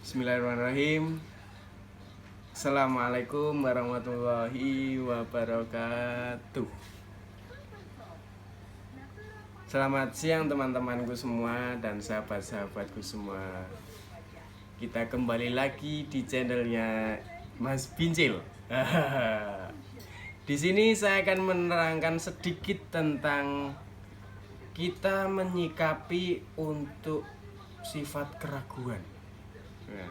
Bismillahirrahmanirrahim. Assalamualaikum warahmatullahi wabarakatuh. Selamat siang teman-temanku semua dan sahabat-sahabatku semua. Kita kembali lagi di channelnya Mas Bincil. Di sini saya akan menerangkan sedikit tentang kita menyikapi untuk sifat keraguan. Nah,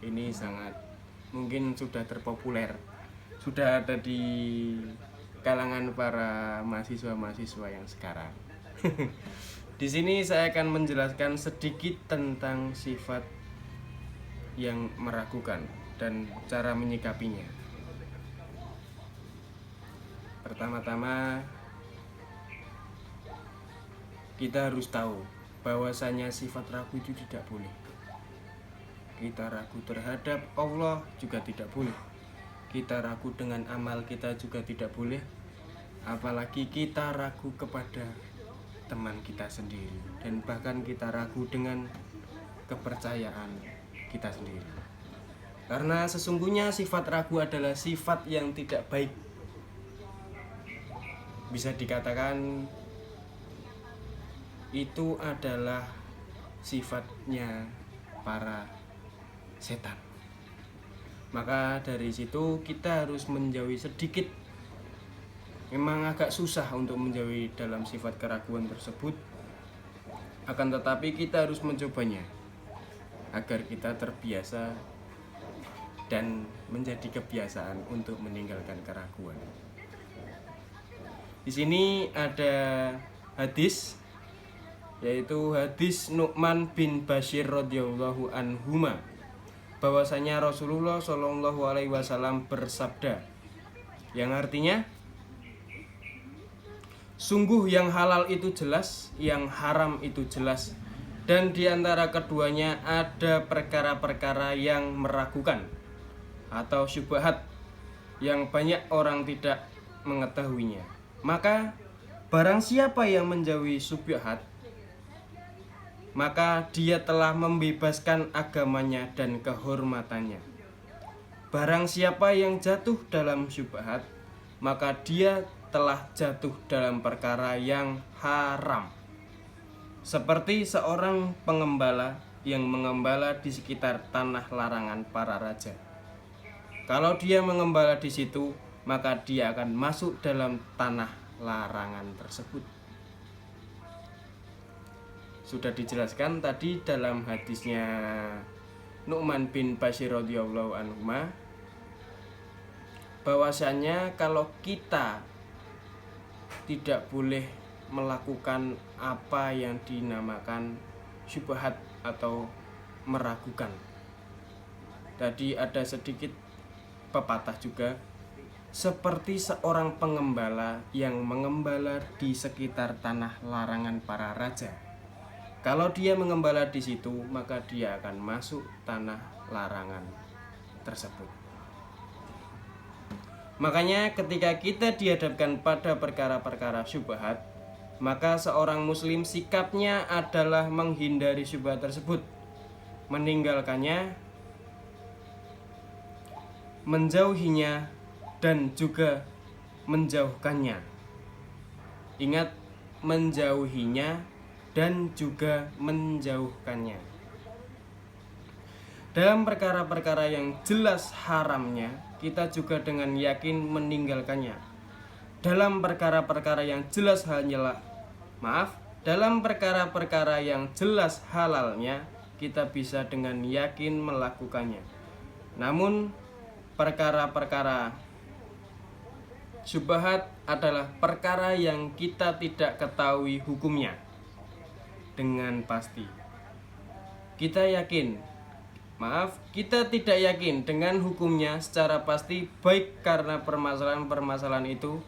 ini sangat mungkin sudah terpopuler, sudah ada di kalangan para mahasiswa-mahasiswa yang sekarang. Di sini saya akan menjelaskan sedikit tentang sifat yang meragukan dan cara menyikapinya. Pertama-tama kita harus tahu bahwasanya sifat ragu itu tidak boleh. Kita ragu terhadap Allah juga tidak boleh. Kita ragu dengan amal kita juga tidak boleh. Apalagi kita ragu kepada teman kita sendiri. Dan bahkan kita ragu dengan kepercayaan kita sendiri. Karena sesungguhnya sifat ragu adalah sifat yang tidak baik. Bisa dikatakan itu adalah sifatnya para setan. Maka dari situ kita harus menjauhi sedikit. Memang agak susah untuk menjauhi dalam sifat keraguan tersebut. Akan tetapi kita harus mencobanya agar kita terbiasa dan menjadi kebiasaan untuk meninggalkan keraguan. Di sini ada hadis, yaitu hadis Nu'man bin Bashir radhiyallahu anhuma, bahwasanya Rasulullah Shallallahu alaihi wasallam bersabda, yang artinya, sungguh yang halal itu jelas, yang haram itu jelas, dan di antara keduanya ada perkara-perkara yang meragukan atau syubhat yang banyak orang tidak mengetahuinya. Maka barang siapa yang menjauhi syubhat, maka dia telah membebaskan agamanya dan kehormatannya. Barang siapa yang jatuh dalam syubhat, maka dia telah jatuh dalam perkara yang haram. Seperti seorang pengembala yang mengembala di sekitar tanah larangan para raja. Kalau dia mengembala di situ, maka dia akan masuk dalam tanah larangan tersebut. Sudah dijelaskan tadi dalam hadisnya Nu'man bin Bashir radhiyallahu anhu, bahwasanya kalau kita tidak boleh melakukan apa yang dinamakan syubhat atau meragukan. Tadi ada sedikit pepatah juga, seperti seorang pengembala yang mengembala di sekitar tanah larangan para raja. Kalau dia mengembala di situ, maka dia akan masuk tanah larangan tersebut. Makanya ketika kita dihadapkan pada perkara-perkara syubhat, maka seorang muslim sikapnya adalah menghindari syubhat tersebut, meninggalkannya, menjauhinya, dan juga menjauhkannya. Ingat, menjauhinya dan juga menjauhkannya. Dalam perkara-perkara yang jelas haramnya, kita juga dengan yakin meninggalkannya. Dalam perkara-perkara yang jelas dalam perkara-perkara yang jelas halalnya, kita bisa dengan yakin melakukannya. Namun perkara-perkara syubhat adalah perkara yang kita tidak ketahui hukumnya dengan pasti. Kita tidak yakin dengan hukumnya secara pasti, baik karena permasalahan-permasalahan itu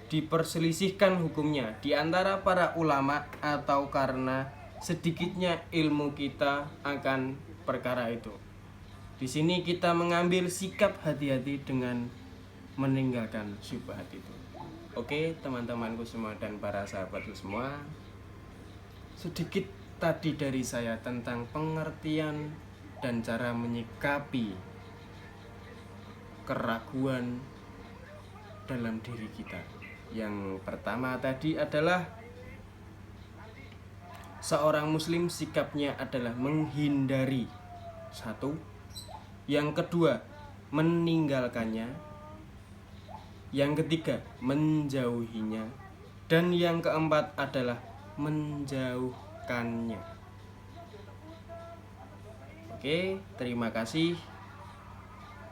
diperselisihkan hukumnya di antara para ulama atau karena sedikitnya ilmu kita akan perkara itu. Di sini kita mengambil sikap hati-hati dengan meninggalkan syubhat itu. Oke, teman-temanku semua dan para sahabatku semua, sedikit tadi dari saya tentang pengertian dan cara menyikapi keraguan dalam diri kita. Yang pertama tadi adalah seorang muslim sikapnya adalah menghindari satu, yang kedua meninggalkannya, yang ketiga menjauhinya, dan yang keempat adalah menjauhkannya. Oke, terima kasih.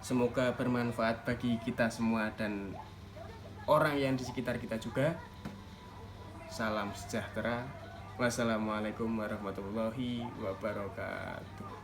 Semoga bermanfaat bagi kita semua dan orang yang di sekitar kita juga. Salam sejahtera. Wassalamualaikum warahmatullahi wabarakatuh.